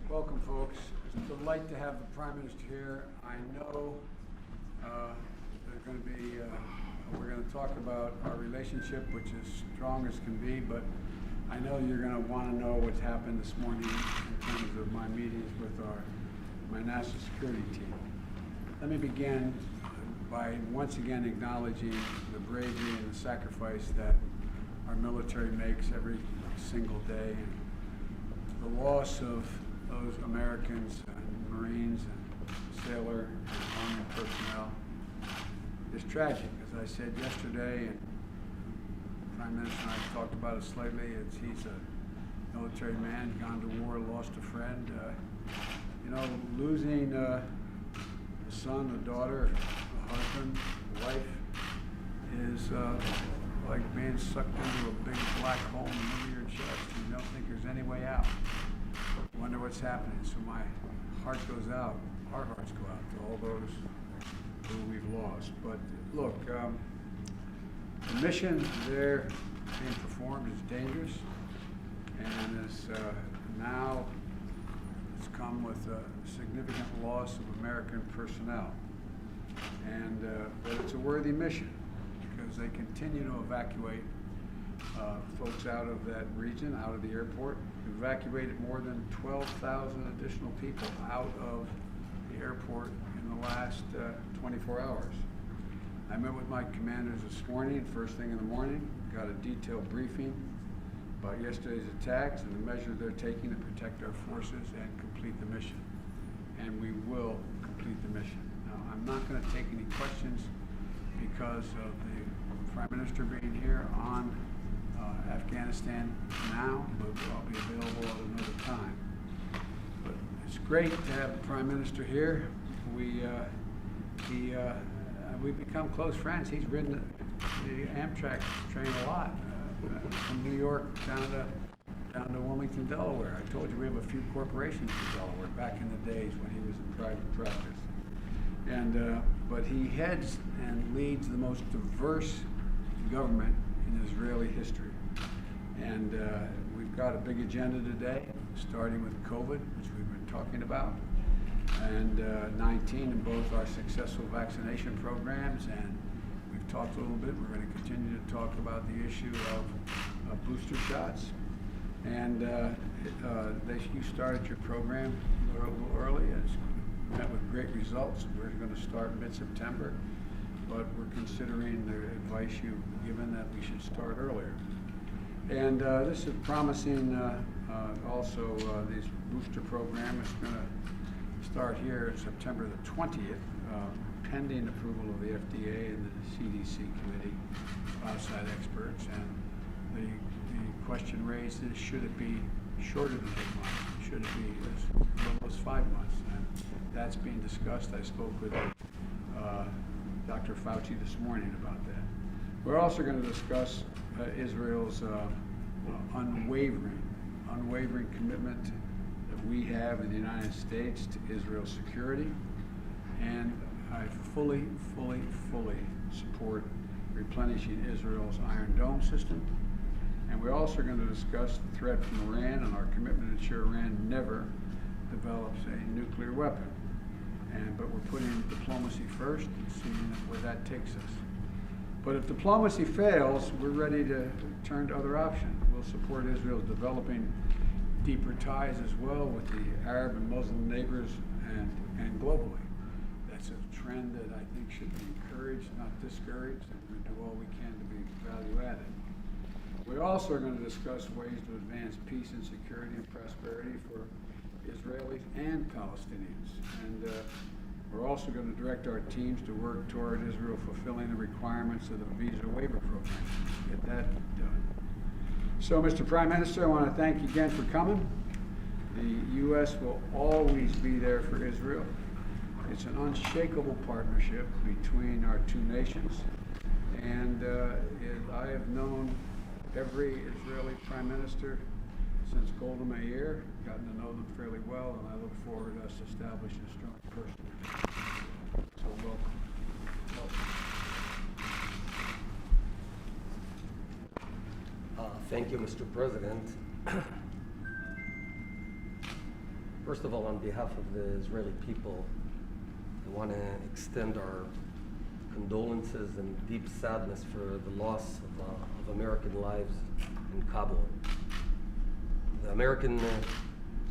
Welcome, folks. It's a delight to have the Prime Minister here. I know there's going to be, we're going to talk about our relationship, which is strong as can be, but I know you're going to want to know what's happened this morning in terms of my meetings with my national security team. Let me begin by once again acknowledging the bravery and the sacrifice that our military makes every single day. And the loss of those Americans and Marines and sailor and army personnel is tragic. As I said yesterday, and the Prime Minister and I talked about it slightly, he's a military man, gone to war, lost a friend. Losing a son, a daughter, a husband, a wife is like being sucked into a big black hole in the middle of your chest. You don't think there's any way out. Wonder what's happening. So my heart goes out, our hearts go out to all those who we've lost. But look, the mission there being performed is dangerous, and now it's come with a significant loss of American personnel. But it's a worthy mission because they continue to evacuate folks out of that region, out of the airport. Evacuated more than 12,000 additional people out of the airport in the last 24 hours. I met with my commanders this morning, first thing in the morning, got a detailed briefing about yesterday's attacks and the measures they're taking to protect our forces and complete the mission. And we will complete the mission. Now, I'm not going to take any questions because of the Prime Minister being here on Afghanistan now, but I'll be available at another time. But it's great to have the Prime Minister here. We've become close friends. He's ridden the Amtrak train a lot from New York down to Wilmington, Delaware. I told you we have a few corporations in Delaware back in the days when he was in private practice. But he heads and leads the most diverse government in Israeli history. And we've got a big agenda today, starting with COVID, which we've been talking about, and 19 in both our successful vaccination programs. And we've talked a little bit. We're going to continue to talk about the issue of booster shots. And you started your program a little early. It's met with great results. We're going to start mid-September, but we're considering the advice you've given that we should start earlier. And this is promising also this booster program is going to start here September the 20th, pending approval of the FDA and the CDC committee, outside experts. And the question raised is, should it be shorter than 8 months? Should it be as little as 5 months? And that's being discussed. I spoke with Dr. Fauci this morning about that. We're also going to discuss Israel's unwavering commitment that we have in the United States to Israel's security, and I fully support replenishing Israel's Iron Dome system. And we're also going to discuss the threat from Iran and our commitment to ensure Iran never develops a nuclear weapon. But we're putting diplomacy first and seeing where that takes us. But if diplomacy fails, we're ready to turn to other options. We'll support Israel's developing deeper ties as well with the Arab and Muslim neighbors and globally. That's a trend that I think should be encouraged, not discouraged, and we're going to do all we can to be value added. We also are going to discuss ways to advance peace and security and prosperity for Israelis and Palestinians. And we're also going to direct our teams to work toward Israel fulfilling the requirements of the visa waiver program. Get that done. So, Mr. Prime Minister, I want to thank you again for coming. The U.S. will always be there for Israel. It's an unshakable partnership between our two nations. And I have known every Israeli Prime Minister since Golda Meir, gotten to know them fairly well, and I look forward to us establishing a strong personal relationship. So welcome. Thank you, Mr. President. First of all, on behalf of the Israeli people, I want to extend our condolences and deep sadness for the loss of American lives in Kabul. The American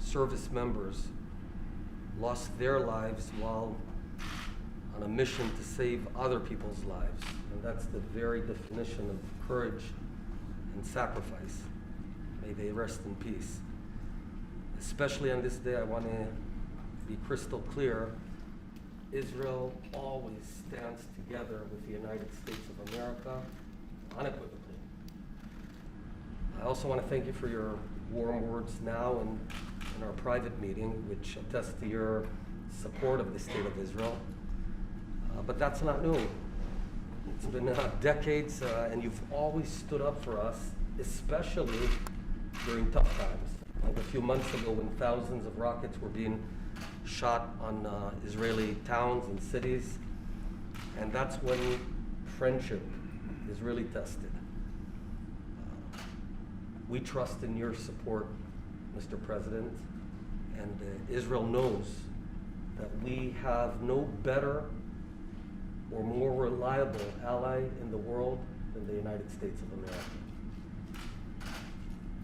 service members lost their lives while on a mission to save other people's lives. And that's the very definition of courage and sacrifice. May they rest in peace. Especially on this day, I want to be crystal clear. Israel always stands together with the United States of America, unequivocally. I also want to thank you for your warm words now and in our private meeting, which attests to your support of the State of Israel. But that's not new. It's been decades, and you've always stood up for us, especially during tough times. Like a few months ago when thousands of rockets were being shot on Israeli towns and cities. And that's when friendship is really tested. We trust in your support, Mr. President, and Israel knows that we have no better or more reliable ally in the world than the United States of America.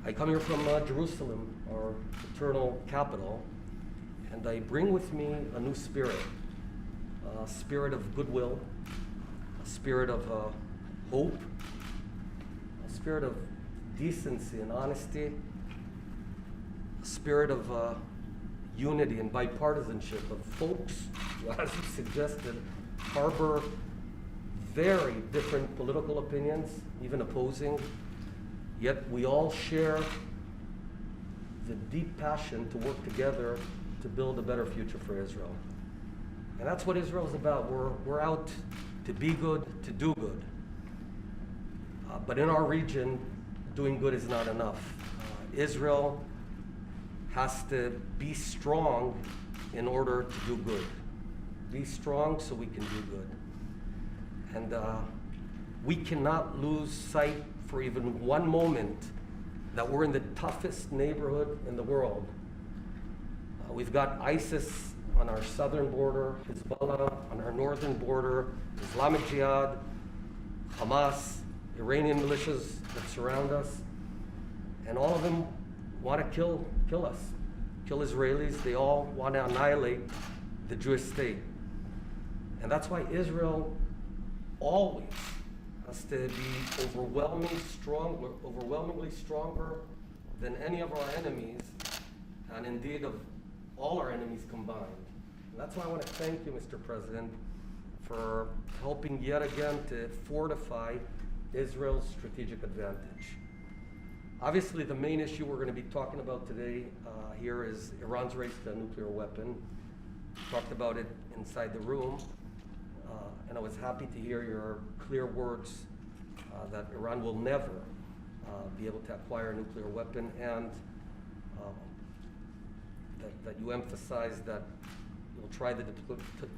I come here from Jerusalem, our eternal capital, and I bring with me a new spirit, a spirit of goodwill, a spirit of hope, a spirit of decency and honesty, a spirit of unity and bipartisanship of folks who, as you suggested, harbor very different political opinions, even opposing, yet we all share the deep passion to work together to build a better future for Israel. And that's what Israel is about. We're out to be good, to do good. But in our region, doing good is not enough. Israel has to be strong in order to do good. Be strong so we can do good. And we cannot lose sight for even one moment that we're in the toughest neighborhood in the world. We've got ISIS on our southern border, Hezbollah on our northern border, Islamic Jihad, Hamas, Iranian militias that surround us, and all of them want to kill us, kill Israelis. They all want to annihilate the Jewish state. And that's why Israel always has to be overwhelmingly stronger than any of our enemies, and indeed of all our enemies combined. And that's why I want to thank you, Mr. President, for helping yet again to fortify Israel's strategic advantage. Obviously, the main issue we're going to be talking about today here is Iran's race to a nuclear weapon. We talked about it inside the room, and I was happy to hear your clear words that Iran will never be able to acquire a nuclear weapon, and that you emphasize that you'll try the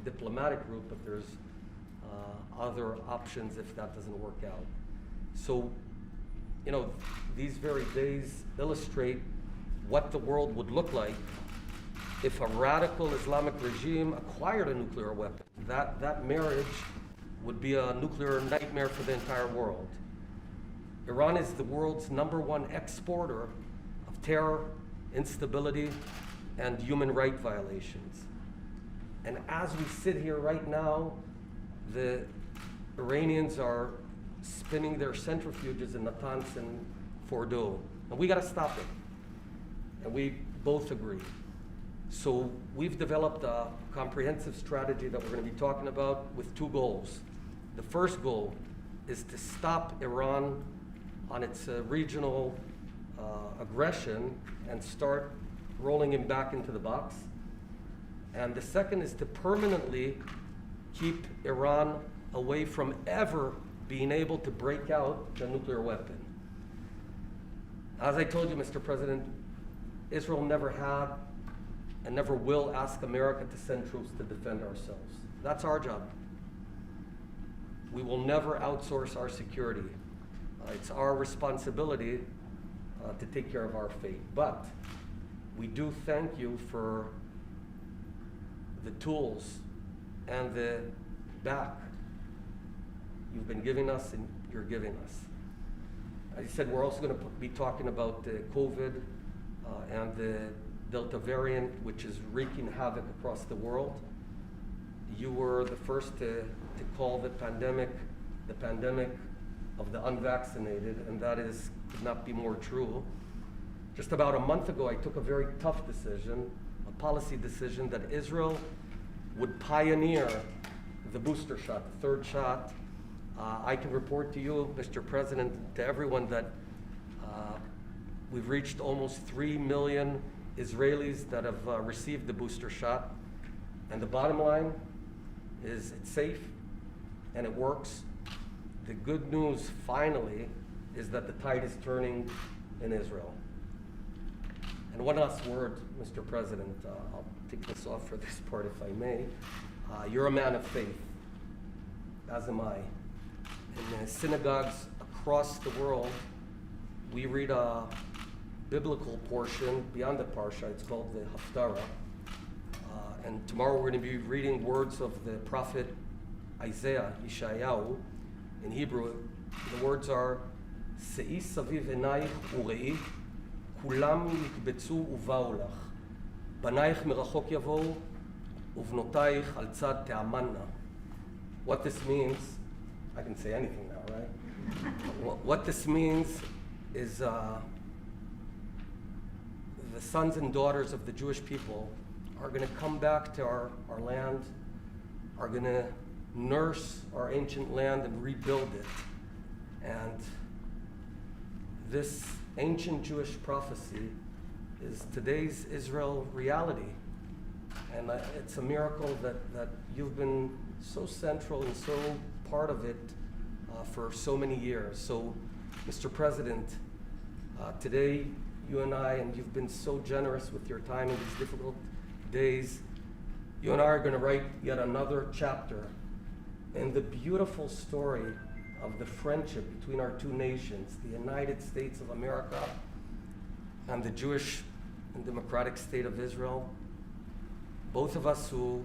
diplomatic route, but there's other options if that doesn't work out. So, you know, these very days illustrate what the world would look like if a radical Islamic regime acquired a nuclear weapon. That marriage would be a nuclear nightmare for the entire world. Iran is the world's #1 exporter of terror, instability, and human rights violations. And as we sit here right now, the Iranians are spinning their centrifuges in Natanz and Fordow. And we got to stop it. And we both agree. So we've developed a comprehensive strategy that we're going to be talking about with two goals. The first goal is to stop Iran on its regional aggression and start rolling him back into the box. And the second is to permanently keep Iran away from ever being able to break out the nuclear weapon. As I told you, Mr. President, Israel never had and never will ask America to send troops to defend ourselves. That's our job. We will never outsource our security. It's our responsibility to take care of our fate. But we do thank you for the tools and the back you've been giving us and you're giving us. As I said, we're also going to be talking about COVID and the Delta variant, which is wreaking havoc across the world. You were the first to call the pandemic of the unvaccinated, and that could not be more true. Just about a month ago, I took a very tough decision, a policy decision, that Israel would pioneer the booster shot, the third shot. I can report to you, Mr. President, to everyone that we've reached almost 3 million Israelis that have received the booster shot. And the bottom line is it's safe and it works. The good news, finally, is that the tide is turning in Israel. And one last word, Mr. President, I'll take this off for this part if I may. You're a man of faith, as am I. In the synagogues across the world, we read a biblical portion beyond the Parsha. It's called the Haftarah. And tomorrow we're going to be reading words of the prophet Isaiah, Yeshayahu. In Hebrew, the words are, Se'i saviv enaich ure'i, kulam yikbetzu uva'u lach. Banaich merachok yavou, uvnotaich al tzad te'amanna. What this means, I can say anything now, right? What this means is the sons and daughters of the Jewish people are going to come back to our land, are going to nurse our ancient land and rebuild it. And this ancient Jewish prophecy is today's Israel reality. And it's a miracle that you've been so central and so part of it for so many years. So, Mr. President, today you and I, and you've been so generous with your time in these difficult days, you and I are going to write yet another chapter in the beautiful story of the friendship between our two nations, the United States of America and the Jewish and democratic state of Israel. Both of us who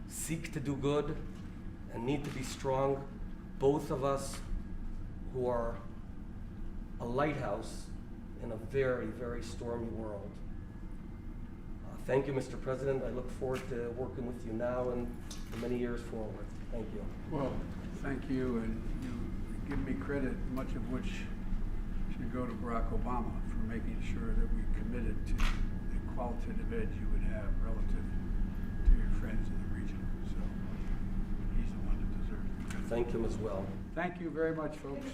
seek to do good and need to be strong, both of us who are a lighthouse in a very, very stormy world. Thank you, Mr. President. I look forward to working with you now and for many years forward. Thank you. Well, thank you, and you give me credit, much of which should go to Barack Obama for making sure that we committed to the qualitative edge you would have relative to your friends in the region. So he's the one that deserves it. Thank him as well. Thank you very much, folks.